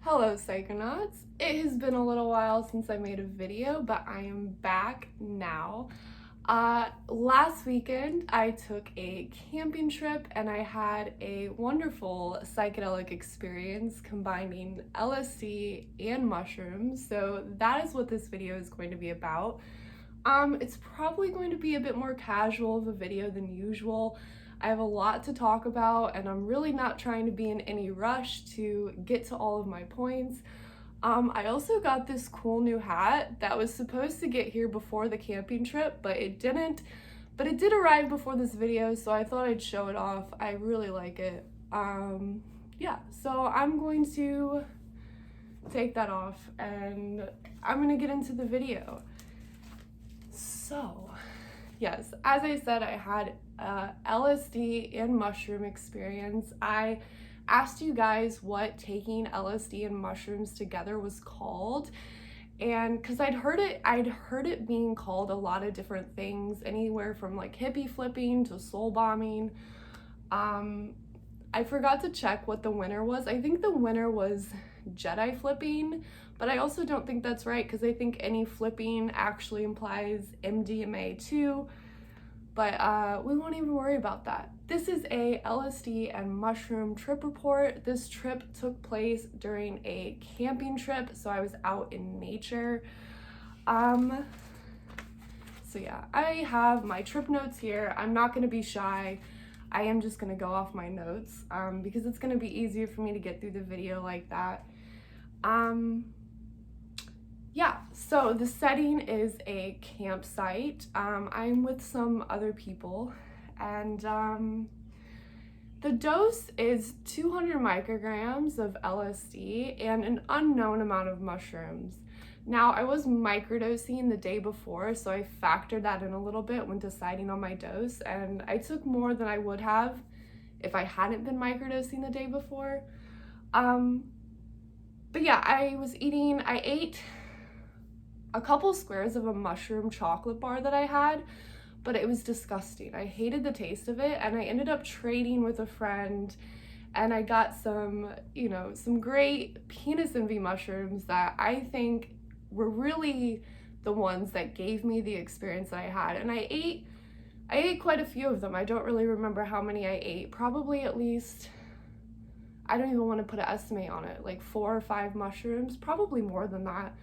Hello Psychonauts! It has been a little while since I made a video, but I am back now. Last weekend I took a camping trip and I had a wonderful psychedelic experience combining LSD and mushrooms, so that is what this video is going to be about. It's probably going to be a bit more casual of a video than usual. I have a lot to talk about and I'm really not trying to be in any rush to get to all of my points. I also got this cool new hat that was supposed to get here before the camping trip, but it didn't. But it did arrive before this video, so I thought I'd show it off. I really like it. Yeah, so I'm going to take that off and I'm gonna get into the video. So, yes, as I said, I had LSD and mushroom experience. I asked you guys what taking LSD and mushrooms together was called, and because I'd heard it being called a lot of different things, anywhere from like hippie flipping to soul bombing. I forgot to check what the winner was. I think the winner was Jedi flipping, but I also don't think that's right because I think any flipping actually implies MDMA too. But we won't even worry about that. This is a LSD and mushroom trip report. This trip took place during a camping trip, so I was out in nature. So yeah, I have my trip notes here. I'm not gonna be shy. I am just gonna go off my notes because it's gonna be easier for me to get through the video like that. Yeah, so the setting is a campsite. I'm with some other people, and the dose is 200 micrograms of LSD and an unknown amount of mushrooms. Now, I was microdosing the day before, so I factored that in a little bit when deciding on my dose, and I took more than I would have if I hadn't been microdosing the day before. But yeah, I ate a couple squares of a mushroom chocolate bar that I had, but it was disgusting. I hated the taste of it, and I ended up trading with a friend, and I got some great penis envy mushrooms that I think were really the ones that gave me the experience that I had. And I ate quite a few of them. I don't really remember how many I ate. Probably at least, I don't even want to put an estimate on it, like 4 or 5 mushrooms, probably more than that.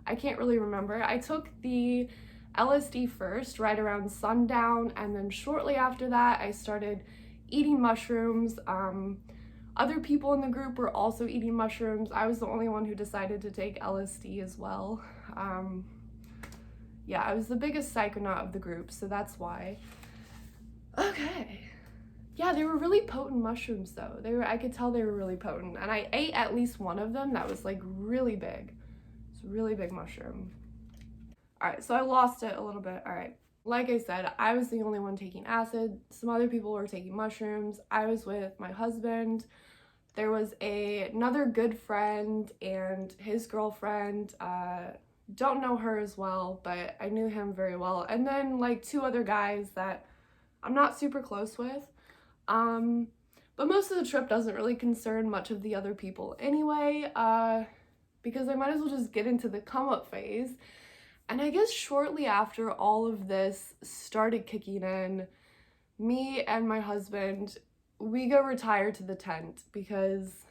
I can't really remember. I took the LSD first, right around sundown, and then shortly after that, I started eating mushrooms. Other people in the group were also eating mushrooms. I was the only one who decided to take LSD as well. Yeah, I was the biggest psychonaut of the group, so that's why. Okay. Yeah, they were really potent mushrooms though. I could tell they were really potent, and I ate at least one of them that was like really big. It's a really big mushroom. All right, so I lost it a little bit. All right, like I said, I was the only one taking acid. Some other people were taking mushrooms. I was with my husband. There was another good friend and his girlfriend. Don't know her as well, but I knew him very well. And then like 2 other guys that I'm not super close with. But most of the trip doesn't really concern much of the other people anyway, because I might as well just get into the come up phase. And I guess shortly after all of this started kicking in, me and my husband, we go retire to the tent because,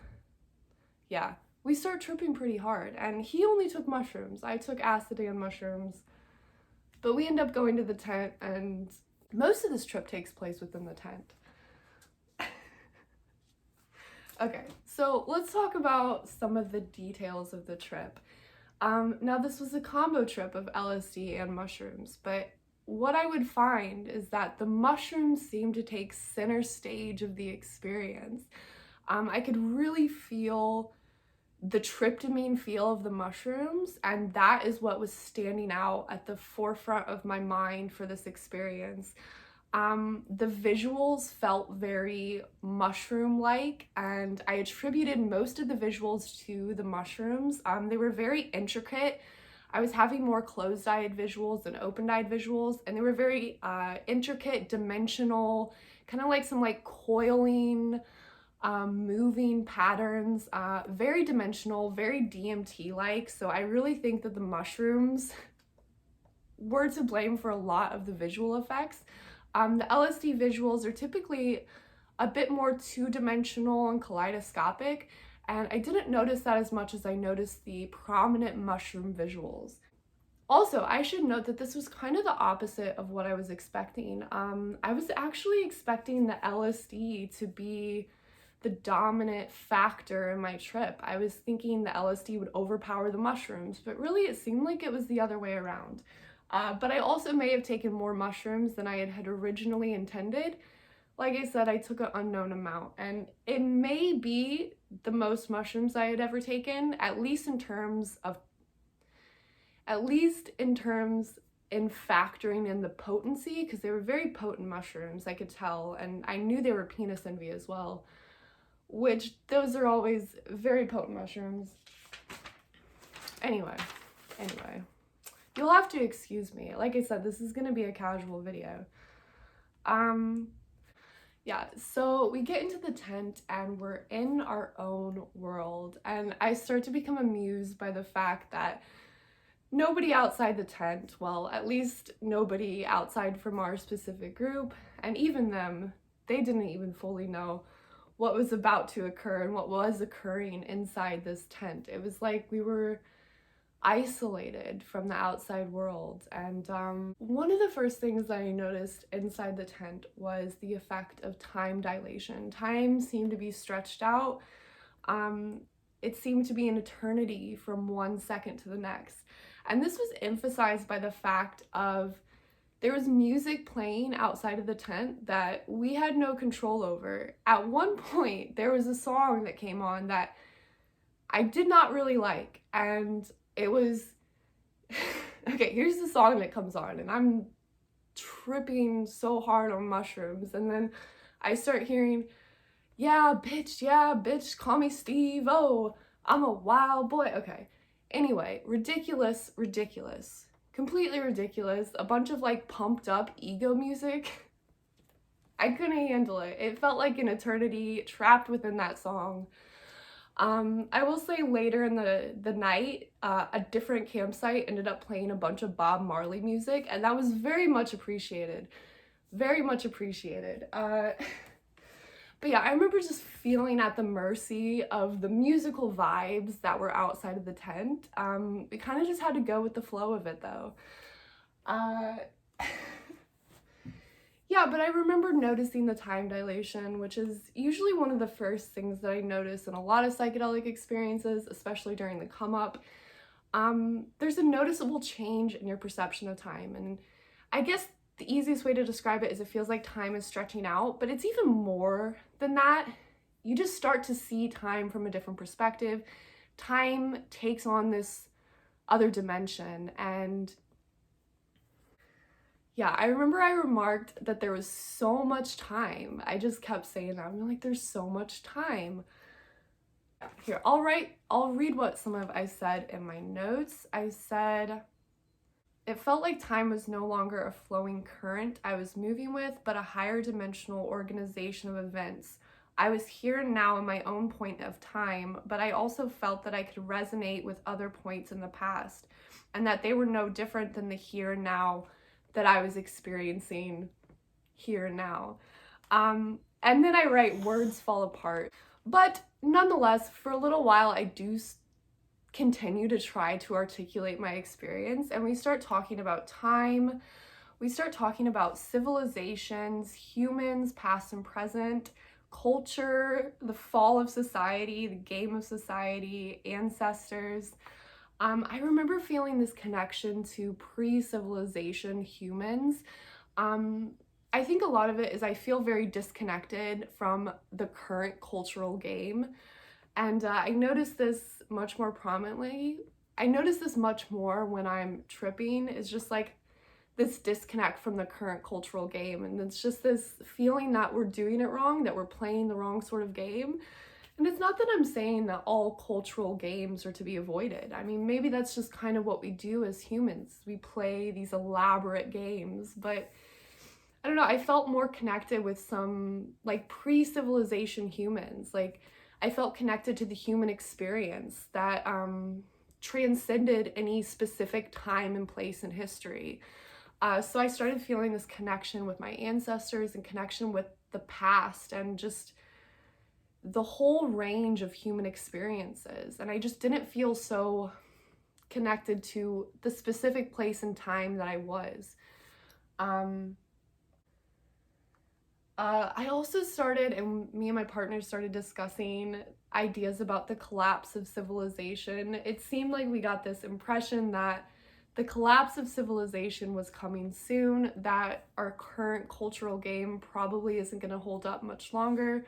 yeah, we start tripping pretty hard. And he only took mushrooms. I took acid and mushrooms. But we end up going to the tent, and most of this trip takes place within the tent. Okay, so let's talk about some of the details of the trip. Now this was a combo trip of LSD and mushrooms, but what I would find is that the mushrooms seemed to take center stage of the experience. I could really feel the tryptamine feel of the mushrooms, and that is what was standing out at the forefront of my mind for this experience. The visuals felt very mushroom-like, and I attributed most of the visuals to the mushrooms. They were very intricate. I was having more closed-eyed visuals than open-eyed visuals, and they were very intricate, dimensional, kind of like some like coiling moving patterns, very dimensional, very DMT-like. So I really think that the mushrooms were to blame for a lot of the visual effects. The LSD visuals are typically a bit more two-dimensional and kaleidoscopic, and I didn't notice that as much as I noticed the prominent mushroom visuals. Also, I should note that this was kind of the opposite of what I was expecting. I was actually expecting the LSD to be the dominant factor in my trip. I was thinking the LSD would overpower the mushrooms, but really it seemed like it was the other way around. But I also may have taken more mushrooms than I had originally intended. Like I said, I took an unknown amount, and it may be the most mushrooms I had ever taken, at least in factoring in the potency, because they were very potent mushrooms, I could tell, and I knew they were penis envy as well, which those are always very potent mushrooms. Anyway, you'll have to excuse me. Like I said, this is gonna be a casual video. Yeah, so we get into the tent and we're in our own world, and I start to become amused by the fact that nobody outside the tent, well, at least nobody outside from our specific group, and even them, they didn't even fully know what was about to occur and what was occurring inside this tent. It was like we were isolated from the outside world. And one of the first things that I noticed inside the tent was the effect of time dilation. Time seemed to be stretched out. It seemed to be an eternity from 1 second to the next. And this was emphasized by the fact of there was music playing outside of the tent that we had no control over. At one point, there was a song that came on that I did not really like, and it was, okay, here's the song that comes on, and I'm tripping so hard on mushrooms, and then I start hearing, yeah, bitch, call me Steve, oh, I'm a wild boy. Okay, anyway, ridiculous, completely ridiculous, a bunch of like pumped up ego music. I couldn't handle it. It felt like an eternity trapped within that song. I will say later in the night, a different campsite ended up playing a bunch of Bob Marley music, and that was very much appreciated. Very much appreciated. But yeah, I remember just feeling at the mercy of the musical vibes that were outside of the tent. We kind of just had to go with the flow of it, though. Yeah, but I remember noticing the time dilation, which is usually one of the first things that I notice in a lot of psychedelic experiences, especially during the come up. There's a noticeable change in your perception of time, and I guess the easiest way to describe it is it feels like time is stretching out, but it's even more than that. You just start to see time from a different perspective. Time takes on this other dimension, and yeah, I remember I remarked that there was so much time. I just kept saying that. I'm like, there's so much time. Here, I'll read what I said in my notes. I said, it felt like time was no longer a flowing current I was moving with, but a higher dimensional organization of events. I was here and now in my own point of time, but I also felt that I could resonate with other points in the past, and that they were no different than the here and now that I was experiencing here and now. And then I write, words fall apart. But nonetheless, for a little while, I do continue to try to articulate my experience, and we start talking about time, we start talking about civilizations, humans, past and present, culture, the fall of society, the game of society, ancestors. I remember feeling this connection to pre-civilization humans. I think a lot of it is I feel very disconnected from the current cultural game. And I notice this much more prominently. I notice this much more when I'm tripping. It's just like this disconnect from the current cultural game. And it's just this feeling that we're doing it wrong, that we're playing the wrong sort of game. And it's not that I'm saying that all cultural games are to be avoided. I mean, maybe that's just kind of what we do as humans. We play these elaborate games, but I don't know, I felt more connected with some like pre-civilization humans. Like I felt connected to the human experience that transcended any specific time and place in history. So I started feeling this connection with my ancestors and connection with the past and just the whole range of human experiences. And I just didn't feel so connected to the specific place and time that I was. I also started, and me and my partner started discussing ideas about the collapse of civilization. It seemed like we got this impression that the collapse of civilization was coming soon, that our current cultural game probably isn't going to hold up much longer.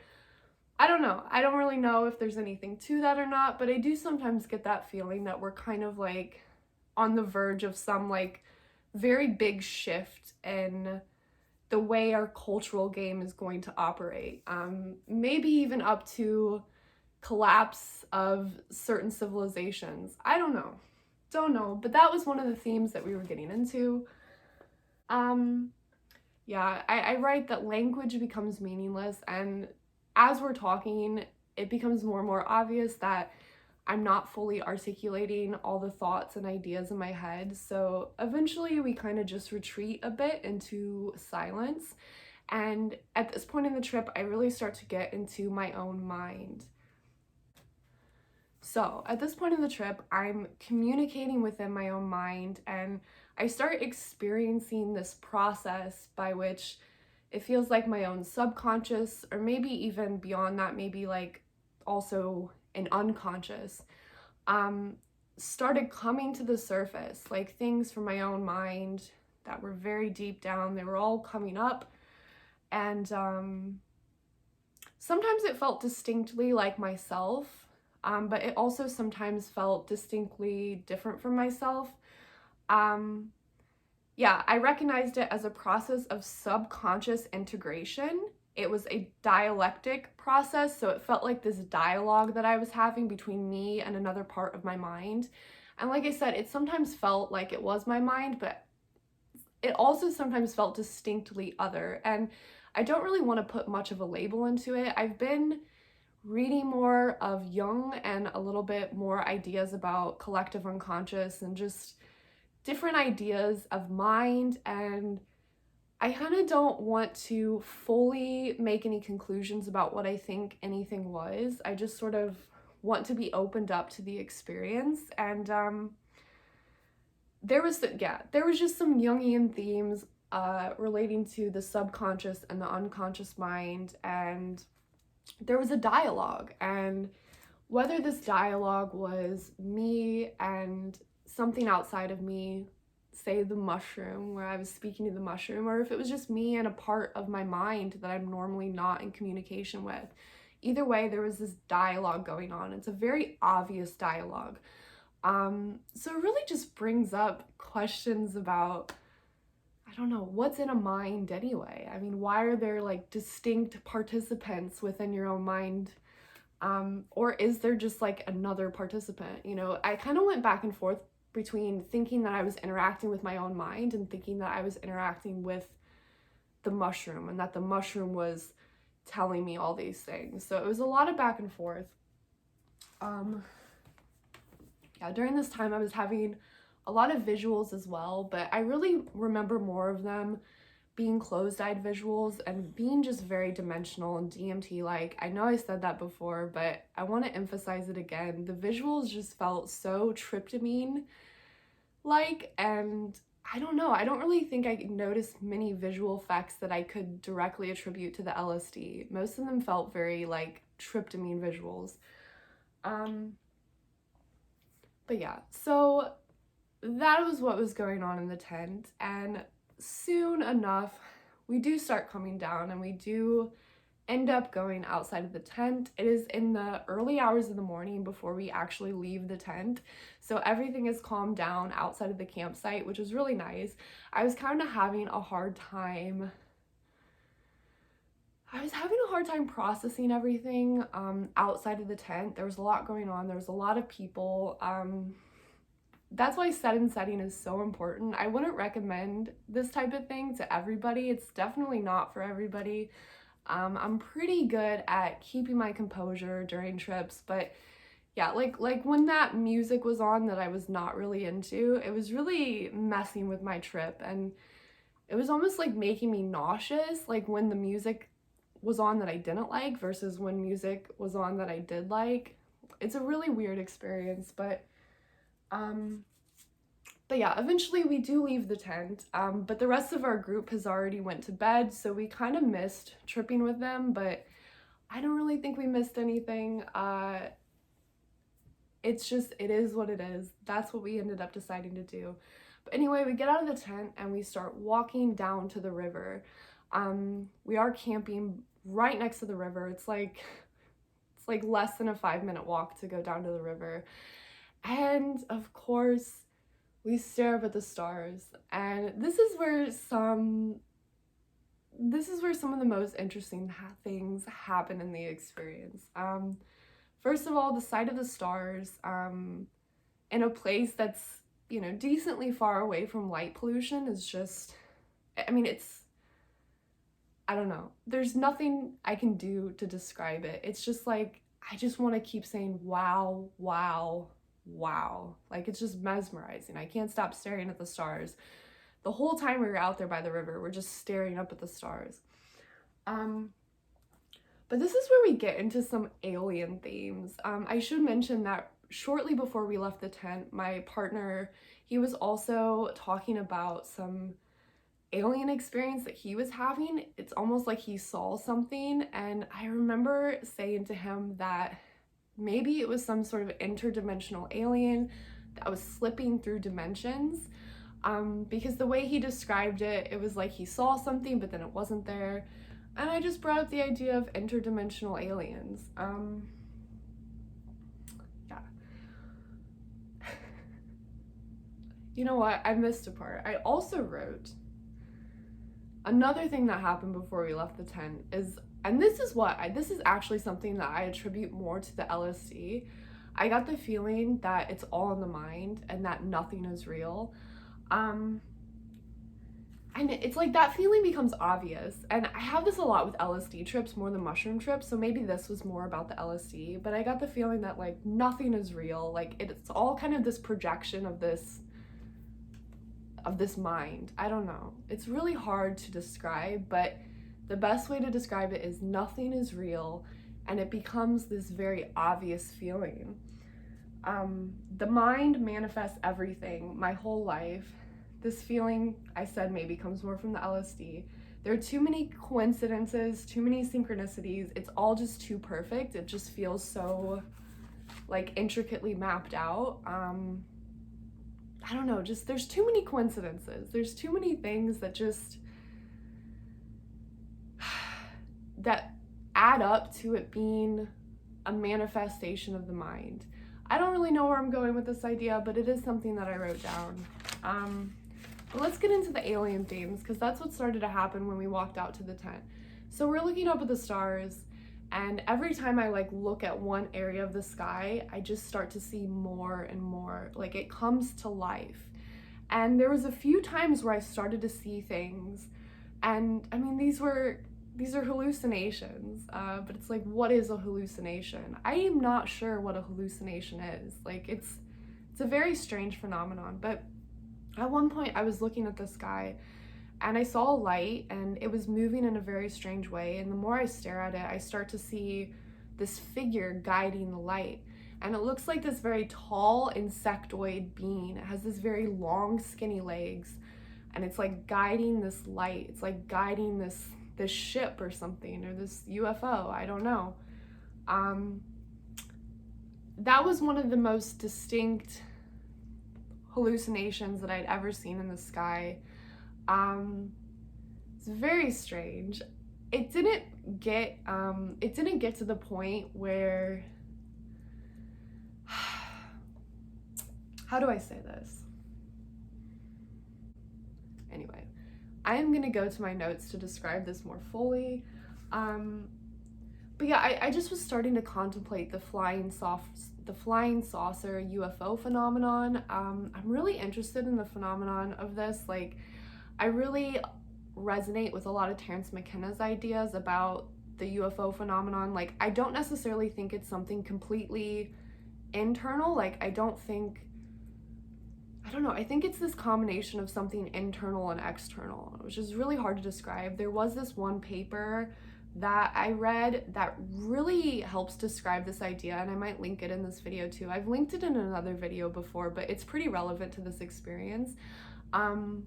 I don't know. I don't really know if there's anything to that or not, but I do sometimes get that feeling that we're kind of like on the verge of some like very big shift in the way our cultural game is going to operate. Maybe even up to collapse of certain civilizations. I don't know. Don't know. But that was one of the themes that we were getting into. Yeah, I write that language becomes meaningless, and as we're talking, it becomes more and more obvious that I'm not fully articulating all the thoughts and ideas in my head. So eventually we kind of just retreat a bit into silence. And at this point in the trip, I really start to get into my own mind. So at this point in the trip, I'm communicating within my own mind, and I start experiencing this process by which it feels like my own subconscious, or maybe even beyond that, maybe like also an unconscious, started coming to the surface, like things from my own mind that were very deep down. They were all coming up, and sometimes it felt distinctly like myself, but it also sometimes felt distinctly different from myself. Yeah, I recognized it as a process of subconscious integration. It was a dialectic process, so it felt like this dialogue that I was having between me and another part of my mind. And like I said, it sometimes felt like it was my mind, but it also sometimes felt distinctly other. And I don't really want to put much of a label into it. I've been reading more of Jung and a little bit more ideas about collective unconscious and just different ideas of mind, and I kind of don't want to fully make any conclusions about what I think anything was. I just sort of want to be opened up to the experience. And there was just some Jungian themes relating to the subconscious and the unconscious mind, and there was a dialogue, and whether this dialogue was me and something outside of me, say the mushroom, where I was speaking to the mushroom, or if it was just me and a part of my mind that I'm normally not in communication with. Either way, there was this dialogue going on. It's a very obvious dialogue. So it really just brings up questions about, I don't know, what's in a mind anyway? I mean, why are there like distinct participants within your own mind? Or is there just like another participant? You know, I kind of went back and forth between thinking that I was interacting with my own mind and thinking that I was interacting with the mushroom and that the mushroom was telling me all these things. So it was a lot of back and forth. Yeah, during this time I was having a lot of visuals as well, but I really remember more of them being closed-eyed visuals and being just very dimensional and DMT-like. I know I said that before, but I want to emphasize it again. The visuals just felt so tryptamine-like, and I don't know, I don't really think I noticed many visual effects that I could directly attribute to the LSD. Most of them felt very like tryptamine visuals. But yeah, so that was what was going on in the tent, and soon enough we do start coming down and we do end up going outside of the tent. It is in the early hours of the morning before we actually leave the tent, so everything is calmed down outside of the campsite, which is really nice. I was kind of having a hard time processing everything outside of the tent. There was a lot going on. There was a lot of people. that's why set and setting is so important. I wouldn't recommend this type of thing to everybody. It's definitely not for everybody. I'm pretty good at keeping my composure during trips, but yeah, like when that music was on that I was not really into, it was really messing with my trip, and it was almost like making me nauseous, like when the music was on that I didn't like versus when music was on that I did like. It's a really weird experience, um but yeah, eventually we do leave the tent, but the rest of our group has already went to bed, so we kind of missed tripping with them, but I don't really think we missed anything. It's just, it is what it is. That's what we ended up deciding to do. But anyway, we get out of the tent and we start walking down to the river. We are camping right next to the river. It's like less than a 5-minute walk to go down to the river. And of course, we stare up at the stars. And this is where some of the most interesting things happen in the experience. First of all, the sight of the stars in a place that's, you know, decently far away from light pollution is just, I mean, I don't know. There's nothing I can do to describe it. It's just like, I just want to keep saying, wow, wow, wow. Like, it's just mesmerizing. I can't stop staring at the stars. The whole time we were out there by the river, we're just staring up at the stars. But this is where we get into some alien themes. I should mention that shortly before we left the tent, my partner, he was also talking about some alien experience that he was having. It's almost like he saw something, and I remember saying to him that maybe it was some sort of interdimensional alien that was slipping through dimensions, because the way he described it, it was like he saw something but then it wasn't there. And I just brought up the idea of interdimensional aliens. Yeah. You know what? I missed a part. I also wrote another thing that happened before we left the tent is, and this is actually something that I attribute more to the LSD. I got the feeling that it's all in the mind and that nothing is real. And it's like that feeling becomes obvious, and I have this a lot with LSD trips more than mushroom trips, so maybe this was more about the LSD, but I got the feeling that like nothing is real, like it's all kind of this projection of this mind. I don't know, it's really hard to describe, but the best way to describe it is nothing is real, and it becomes this very obvious feeling. The mind manifests everything my whole life. This feeling, I said, maybe comes more from the LSD. There are too many coincidences, too many synchronicities. It's all just too perfect. It just feels so, like, intricately mapped out. I don't know, just there's too many coincidences. There's too many things that just, that add up to it being a manifestation of the mind. I don't really know where I'm going with this idea, but it is something that I wrote down. But let's get into the alien themes, because that's what started to happen when we walked out to the tent. So we're looking up at the stars, and every time I like look at one area of the sky, I just start to see more and more, like it comes to life. And there was a few times where I started to see things, and I mean, these are hallucinations, but it's like, what is a hallucination? I am not sure what a hallucination is. Like, it's a very strange phenomenon, but at one point I was looking at the sky and I saw a light and it was moving in a very strange way, and the more I stare at it, I start to see this figure guiding the light, and it looks like this very tall insectoid being. It has this very long skinny legs, and it's like guiding this light. It's like guiding this ship or something, or this UFO, I don't know. That was one of the most distinct hallucinations that I'd ever seen in the sky. It's very strange. It didn't get to the point where, how do I say this? Anyway, I am gonna go to my notes to describe this more fully. But yeah, I just was starting to contemplate the the flying saucer UFO phenomenon. I'm really interested in the phenomenon of this. Like, I really resonate with a lot of Terrence McKenna's ideas about the UFO phenomenon. Like, I don't necessarily think it's something completely internal. Like, I don't know, I think it's this combination of something internal and external, which is really hard to describe. There was this one paper that I read that really helps describe this idea, and I might link it in this video too. I've linked it in another video before, but it's pretty relevant to this experience. But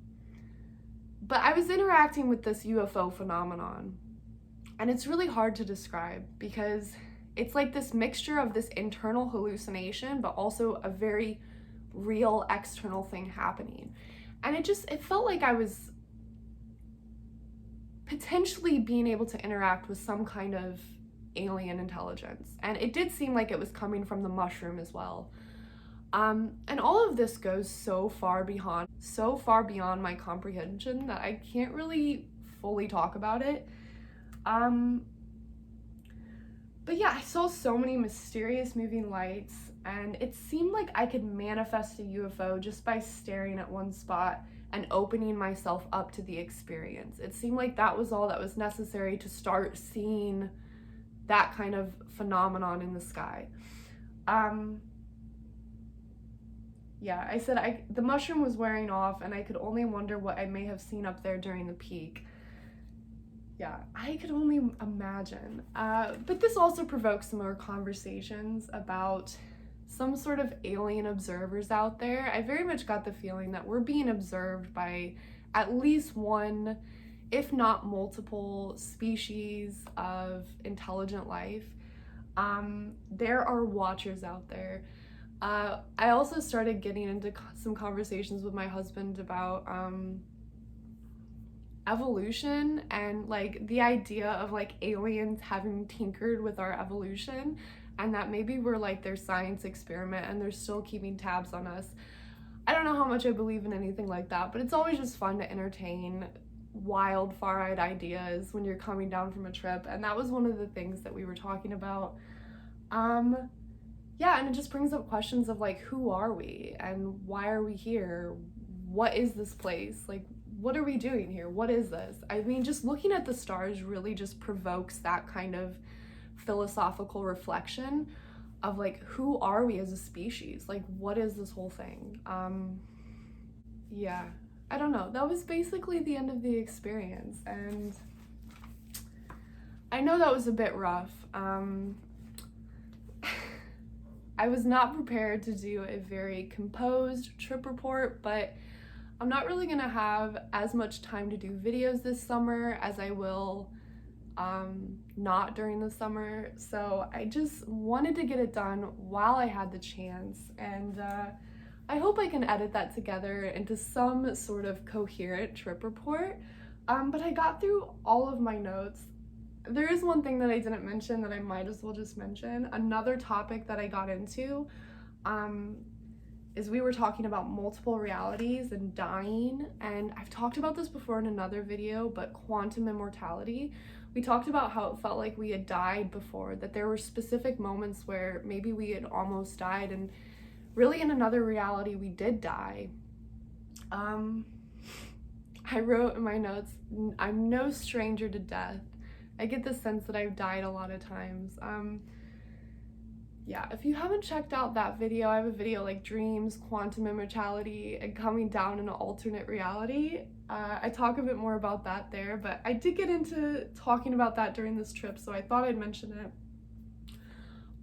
I was interacting with this UFO phenomenon, and it's really hard to describe because it's like this mixture of this internal hallucination, but also a very real external thing happening. And it felt like I was potentially being able to interact with some kind of alien intelligence. And it did seem like it was coming from the mushroom as well. And all of this goes so far beyond my comprehension that I can't really fully talk about it. But yeah, I saw so many mysterious moving lights, and it seemed like I could manifest a UFO just by staring at one spot and opening myself up to the experience. It seemed like that was all that was necessary to start seeing that kind of phenomenon in the sky. Yeah, I said the mushroom was wearing off, and I could only wonder what I may have seen up there during the peak. Yeah, I could only imagine. But this also provokes some more conversations about some sort of alien observers out there. I very much got the feeling that we're being observed by at least one, if not multiple, species of intelligent life. There are watchers out there. I also started getting into some conversations with my husband about evolution and like the idea of like aliens having tinkered with our evolution, and that maybe we're like their science experiment and they're still keeping tabs on us. I don't know how much I believe in anything like that, but it's always just fun to entertain wild, far-eyed ideas when you're coming down from a trip, and that was one of the things that we were talking about. Yeah, and it just brings up questions of like, who are we and why are we here? What is this place? Like, what are we doing here? What is this? I mean, just looking at the stars really just provokes that kind of philosophical reflection of like, who are we as a species? Like, what is this whole thing? Yeah, I don't know. That was basically the end of the experience, and I know that was a bit rough. I was not prepared to do a very composed trip report, but I'm not really gonna have as much time to do videos this summer as I will not during the summer. So I just wanted to get it done while I had the chance, and I hope I can edit that together into some sort of coherent trip report. But I got through all of my notes. There is one thing that I didn't mention that I might as well just mention. Another topic that I got into is we were talking about multiple realities and dying, and I've talked about this before in another video, but quantum immortality. We talked about how it felt like we had died before, that there were specific moments where maybe we had almost died, and really in another reality we did die. I wrote in my notes, I'm no stranger to death. I get the sense that I've died a lot of times. Yeah, if you haven't checked out that video, I have a video like dreams, quantum immortality, and coming down in an alternate reality. I talk a bit more about that there, but I did get into talking about that during this trip, so I thought I'd mention it.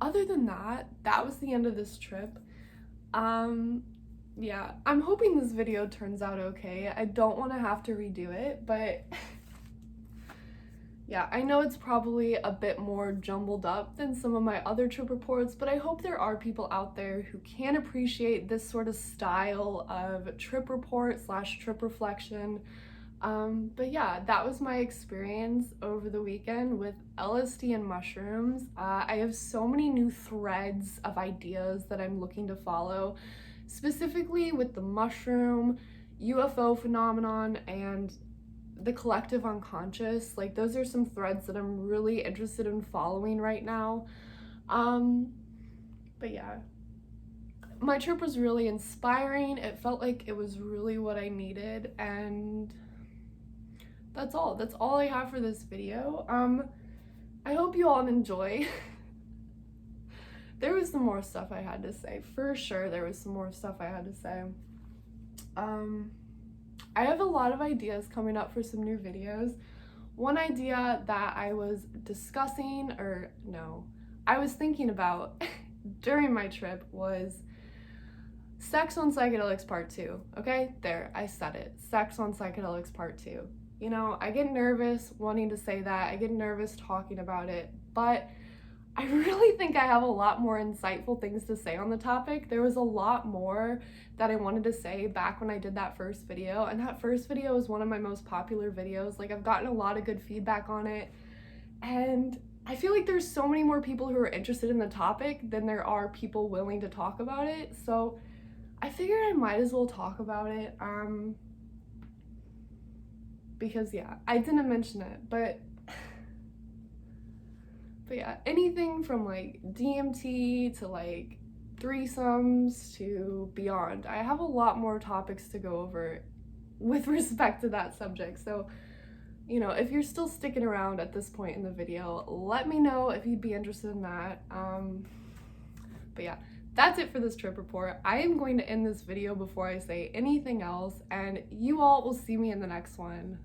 Other than that, that was the end of this trip. Yeah, I'm hoping this video turns out okay. I don't want to have to redo it, but yeah, I know it's probably a bit more jumbled up than some of my other trip reports, but I hope there are people out there who can appreciate this sort of style of trip report / trip reflection. But yeah, that was my experience over the weekend with LSD and mushrooms. I have so many new threads of ideas that I'm looking to follow, specifically with the mushroom, UFO phenomenon, and the collective unconscious. Like, those are some threads that I'm really interested in following right now. But yeah, my trip was really inspiring. It felt like it was really what I needed, and that's all I have for this video. I hope you all enjoy. There was some more stuff I had to say, for sure. There was some more stuff I had to say. I have a lot of ideas coming up for some new videos. One idea that I was discussing, or no, I was thinking about during my trip was Sex on Psychedelics Part 2. Okay, there, I said it. Sex on Psychedelics Part 2. You know, I get nervous wanting to say that. I get nervous talking about it, but I really think I have a lot more insightful things to say on the topic. There was a lot more that I wanted to say back when I did that first video, and that first video was one of my most popular videos. Like, I've gotten a lot of good feedback on it, and I feel like there's so many more people who are interested in the topic than there are people willing to talk about it, so I figured I might as well talk about it, because yeah, I didn't mention it, but yeah, anything from like DMT to like threesomes to beyond. I have a lot more topics to go over with respect to that subject. So, you know, if you're still sticking around at this point in the video, let me know if you'd be interested in that. But yeah, that's it for this trip report. I am going to end this video before I say anything else, and you all will see me in the next one.